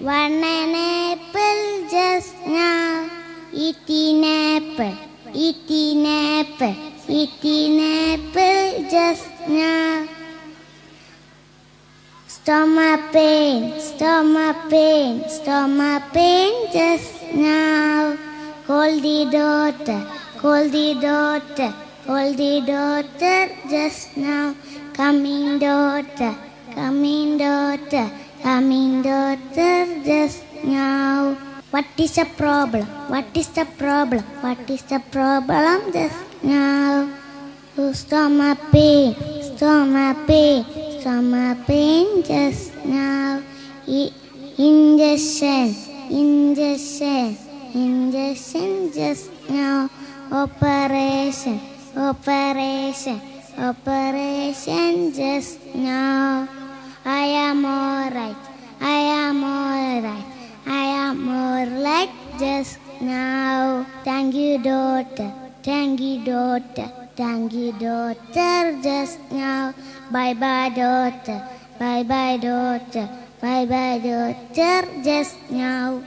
One an apple just now. Eating apple, eating apple, eating apple just now. Stomach pain, stomach pain, stomach pain just now. Call the doctor, call the doctor, call the doctor just now. Coming daughter, coming daughter, coming daughter just now. What is the problem? What is the problem? What is the problem just now? Oh, stomach pain, stomach pain, stomach pain just now. Injection, injection, injection just now. Operation, operation, operation just now. I am alright, I am alright, I am alright just now. Thank you, daughter, thank you, daughter, thank you, daughter just now. Bye bye, daughter, bye bye, daughter, bye bye, daughter just now.